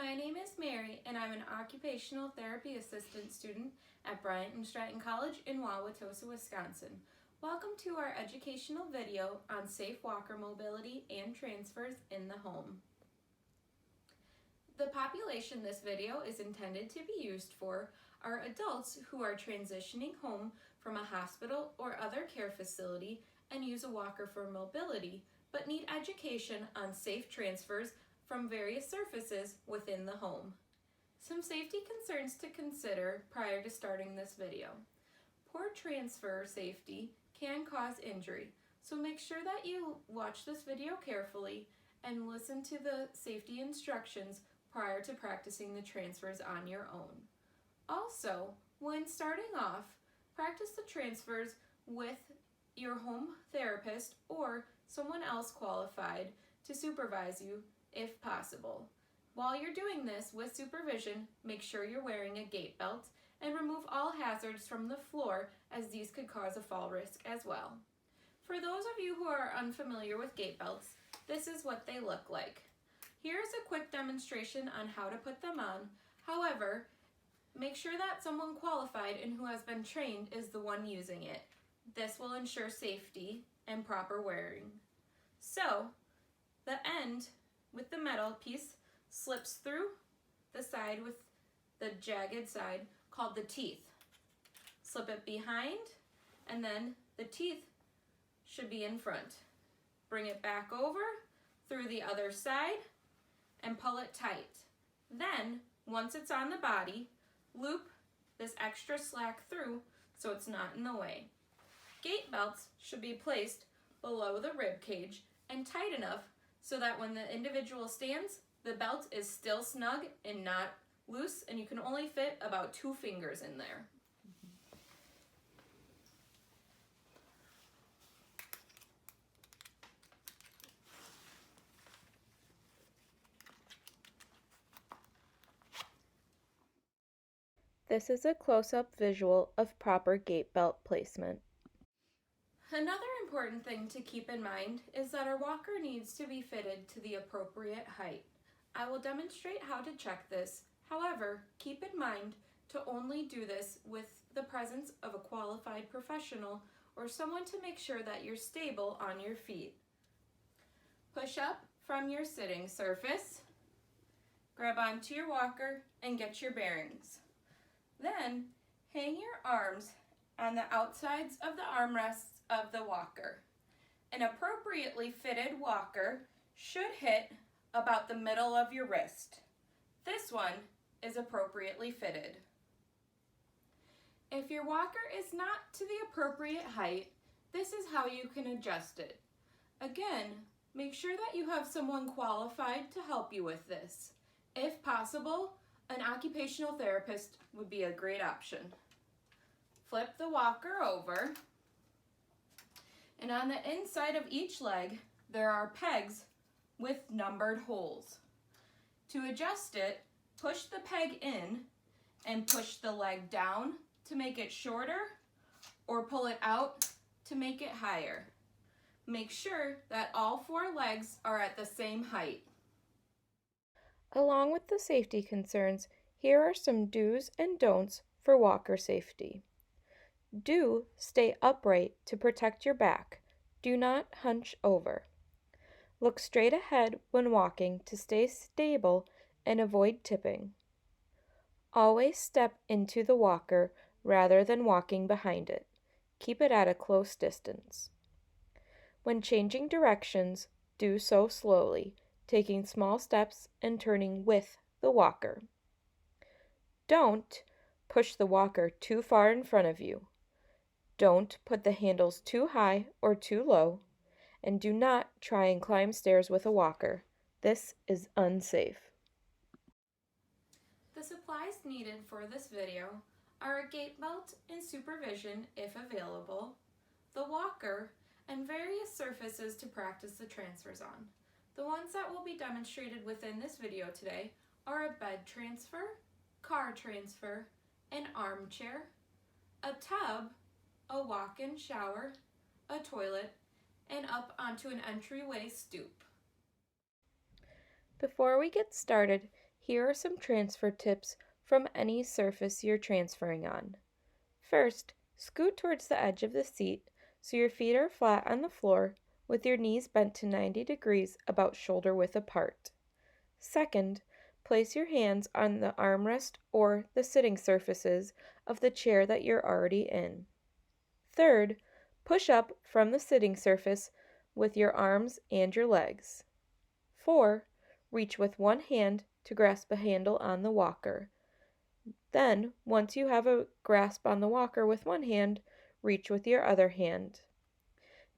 My name is Mary, and I'm an occupational therapy assistant student at Bryant and Stratton College in Wauwatosa, Wisconsin. Welcome to our educational video on safe walker mobility and transfers in the home. The population this video is intended to be used for are adults who are transitioning home from a hospital or other care facility and use a walker for mobility, but need education on safe transfers from various surfaces within the home. Some safety concerns to consider prior to starting this video. Poor transfer safety can cause injury, so make sure that you watch this video carefully and listen to the safety instructions prior to practicing the transfers on your own. Also, when starting off, practice the transfers with your home therapist or someone else qualified to supervise you if possible. While you're doing this with supervision, make sure you're wearing a gait belt and remove all hazards from the floor, as these could cause a fall risk as well. For those of you who are unfamiliar with gait belts, this is what they look like. Here's a quick demonstration on how to put them on. However, make sure that someone qualified and who has been trained is the one using it. This will ensure safety and proper wearing. So, the end with the metal piece slips through the side with the jagged side called the teeth. Slip it behind, and then the teeth should be in front. Bring it back over through the other side and pull it tight. Then, once it's on the body, loop this extra slack through so it's not in the way. Gait belts should be placed below the rib cage and tight enough so that when the individual stands, the belt is still snug and not loose, and you can only fit about 2 fingers in there. This is a close-up visual of proper gait belt placement. Another important thing to keep in mind is that our walker needs to be fitted to the appropriate height. I will demonstrate how to check this. However, keep in mind to only do this with the presence of a qualified professional or someone to make sure that you're stable on your feet. Push up from your sitting surface, grab onto your walker, and get your bearings. Then, hang your arms on the outsides of the armrests of the walker. An appropriately fitted walker should hit about the middle of your wrist. This one is appropriately fitted. If your walker is not to the appropriate height, this is how you can adjust it. Again, make sure that you have someone qualified to help you with this. If possible, an occupational therapist would be a great option. Flip the walker over, and on the inside of each leg, there are pegs with numbered holes. To adjust it, push the peg in and push the leg down to make it shorter, or pull it out to make it higher. Make sure that all 4 legs are at the same height. Along with the safety concerns, here are some do's and don'ts for walker safety. Do stay upright to protect your back. Do not hunch over. Look straight ahead when walking to stay stable and avoid tipping. Always step into the walker rather than walking behind it. Keep it at a close distance. When changing directions, do so slowly, taking small steps and turning with the walker. Don't push the walker too far in front of you. Don't put the handles too high or too low, and do not try and climb stairs with a walker. This is unsafe. The supplies needed for this video are a gait belt and supervision if available, the walker, and various surfaces to practice the transfers on. The ones that will be demonstrated within this video today are a bed transfer, car transfer, an armchair, a tub, a walk-in shower, a toilet, and up onto an entryway stoop. Before we get started, Here are some transfer tips from any surface you're transferring on. First, scoot towards the edge of the seat so your feet are flat on the floor with your knees bent to 90 degrees about shoulder width apart. Second, place your hands on the armrest or the sitting surfaces of the chair that you're already in. Third, push up from the sitting surface with your arms and your legs. 4. Reach with one hand to grasp a handle on the walker. Then, once you have a grasp on the walker with one hand, reach with your other hand.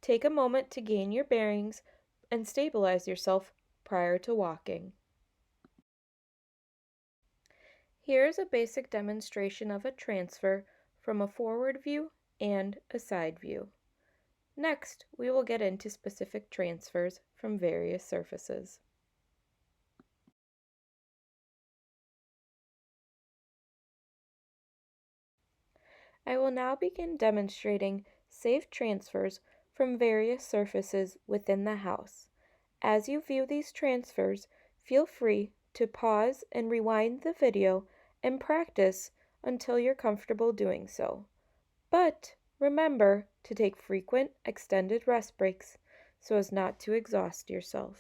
Take a moment to gain your bearings and stabilize yourself prior to walking. Here is a basic demonstration of a transfer from a forward view and a side view. Next, we will get into specific transfers from various surfaces. I will now begin demonstrating safe transfers from various surfaces within the house. As you view these transfers, feel free to pause and rewind the video and practice until you're comfortable doing so. But remember to take frequent extended rest breaks so as not to exhaust yourself.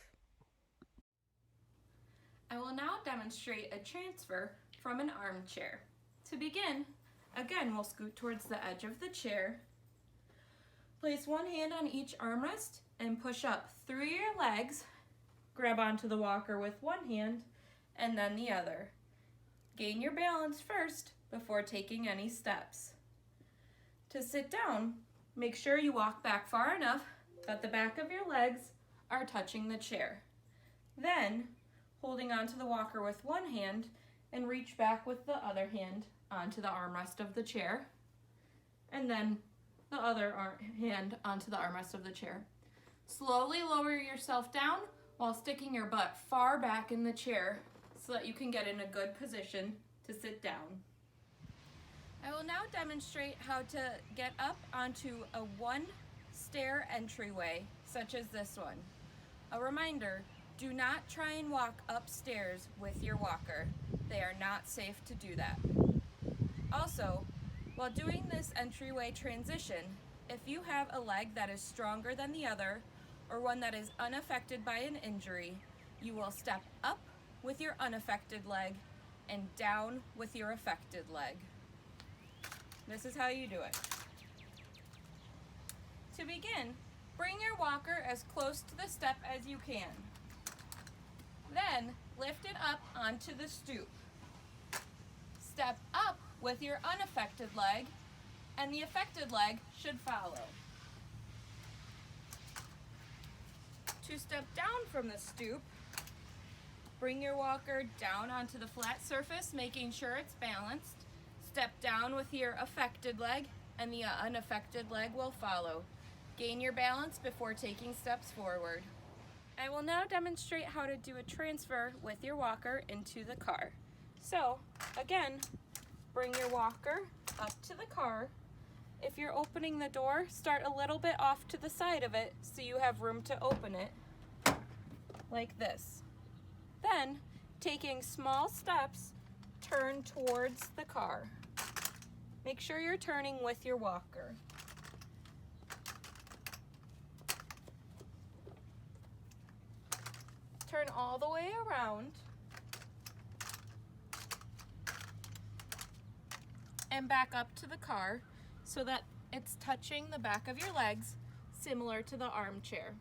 I will now demonstrate a transfer from an armchair. To begin, again, we'll scoot towards the edge of the chair. Place one hand on each armrest and push up through your legs. Grab onto the walker with one hand and then the other. Gain your balance first before taking any steps. To sit down, make sure you walk back far enough that the back of your legs are touching the chair. Then, holding onto the walker with one hand and reach back with the other hand onto the armrest of the chair, and then the other hand onto the armrest of the chair. Slowly lower yourself down while sticking your butt far back in the chair so that you can get in a good position to sit down. I will now demonstrate how to get up onto a one-stair entryway, such as this one. A reminder, do not try and walk upstairs with your walker. They are not safe to do that. Also, while doing this entryway transition, if you have a leg that is stronger than the other, or one that is unaffected by an injury, you will step up with your unaffected leg and down with your affected leg. This is how you do it. To begin, bring your walker as close to the step as you can. Then, lift it up onto the stoop. Step up with your unaffected leg, and the affected leg should follow. To step down from the stoop, bring your walker down onto the flat surface, making sure it's balanced. Step down with your affected leg, and the unaffected leg will follow. Gain your balance before taking steps forward. I will now demonstrate how to do a transfer with your walker into the car. So, again, bring your walker up to the car. If you're opening the door, start a little bit off to the side of it so you have room to open it, like this. Then, taking small steps, turn towards the car. Make sure you're turning with your walker. Turn all the way around and back up to the car so that it's touching the back of your legs, similar to the armchair.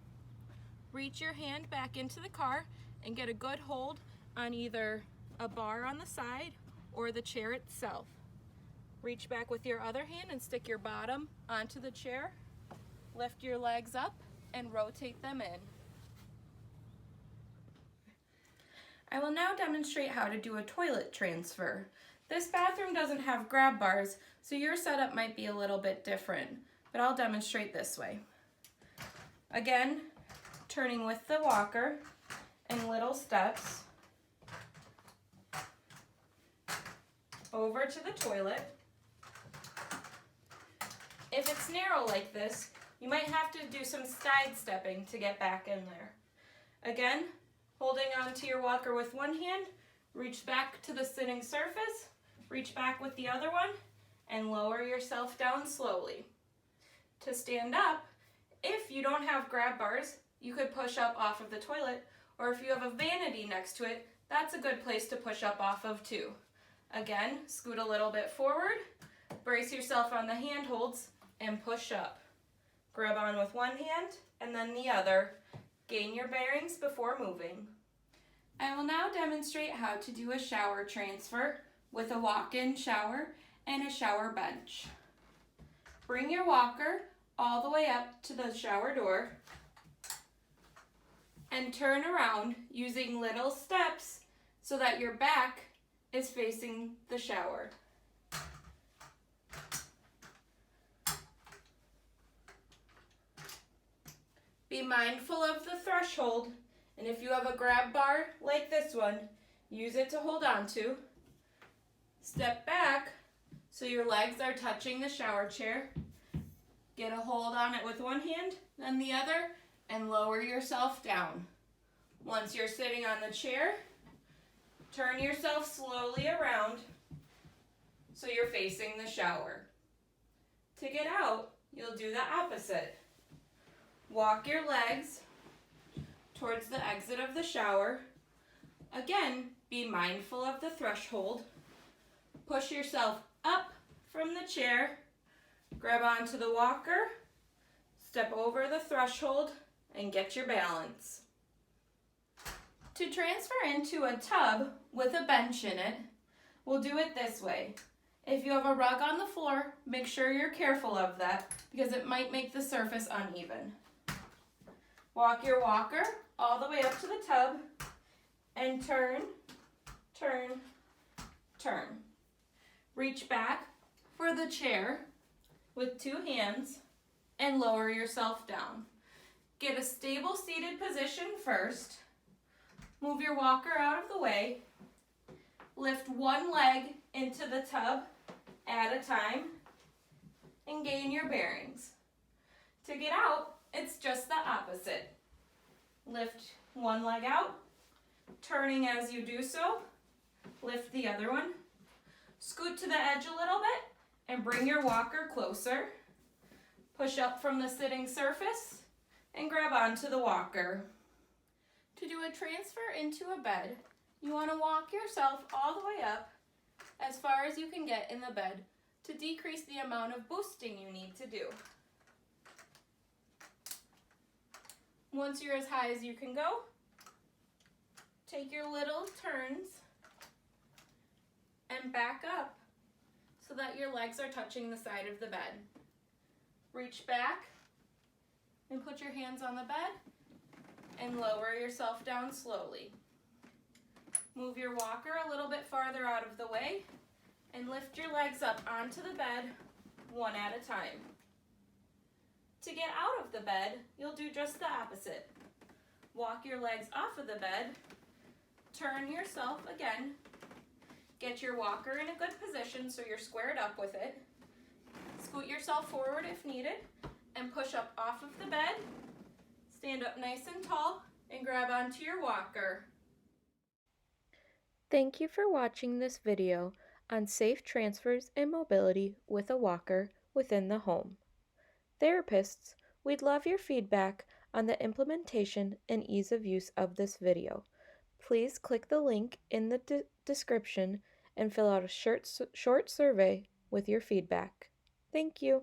Reach your hand back into the car and get a good hold on either a bar on the side or the chair itself. Reach back with your other hand and stick your bottom onto the chair. Lift your legs up and rotate them in. I will now demonstrate how to do a toilet transfer. This bathroom doesn't have grab bars, so your setup might be a little bit different, but I'll demonstrate this way. Again, turning with the walker in little steps over to the toilet. If it's narrow like this, you might have to do some sidestepping to get back in there. Again, holding onto your walker with one hand, Reach back to the sitting surface, reach back with the other one, and lower yourself down slowly. To stand up, if you don't have grab bars, you could push up off of the toilet, or if you have a vanity next to it, that's a good place to push up off of too. Again, scoot a little bit forward, brace yourself on the handholds, and push up. Grab on with one hand and then the other. Gain your bearings before moving. I will now demonstrate how to do a shower transfer with a walk-in shower and a shower bench. Bring your walker all the way up to the shower door and turn around using little steps so that your back is facing the shower. Be mindful of the threshold, and if you have a grab bar like this one, use it to hold on to. Step back so your legs are touching the shower chair. Get a hold on it with one hand, then the other, and lower yourself down. Once you're sitting on the chair, turn yourself slowly around so you're facing the shower. To get out, you'll do the opposite. Walk your legs towards the exit of the shower. Again, be mindful of the threshold. Push yourself up from the chair, grab onto the walker, step over the threshold, and get your balance. To transfer into a tub with a bench in it, we'll do it this way. If you have a rug on the floor, make sure you're careful of that because it might make the surface uneven. Walk your walker all the way up to the tub and turn, turn, turn. Reach back for the chair with two hands and lower yourself down. Get a stable seated position first. Move your walker out of the way. Lift one leg into the tub at a time and gain your bearings. To get out, it's just the opposite. Lift one leg out, turning as you do so. Lift the other one. Scoot to the edge a little bit and bring your walker closer. Push up from the sitting surface and grab onto the walker. To do a transfer into a bed, you want to walk yourself all the way up as far as you can get in the bed to decrease the amount of boosting you need to do. Once you're as high as you can go, take your little turns and back up so that your legs are touching the side of the bed. Reach back and put your hands on the bed and lower yourself down slowly. Move your walker a little bit farther out of the way and lift your legs up onto the bed one at a time. To get out of the bed, you'll do just the opposite. Walk your legs off of the bed, turn yourself again, get your walker in a good position so you're squared up with it, scoot yourself forward if needed, and push up off of the bed, stand up nice and tall, and grab onto your walker. Thank you for watching this video on safe transfers and mobility with a walker within the home. Therapists, we'd love your feedback on the implementation and ease of use of this video. Please click the link in the description and fill out a short survey with your feedback. Thank you.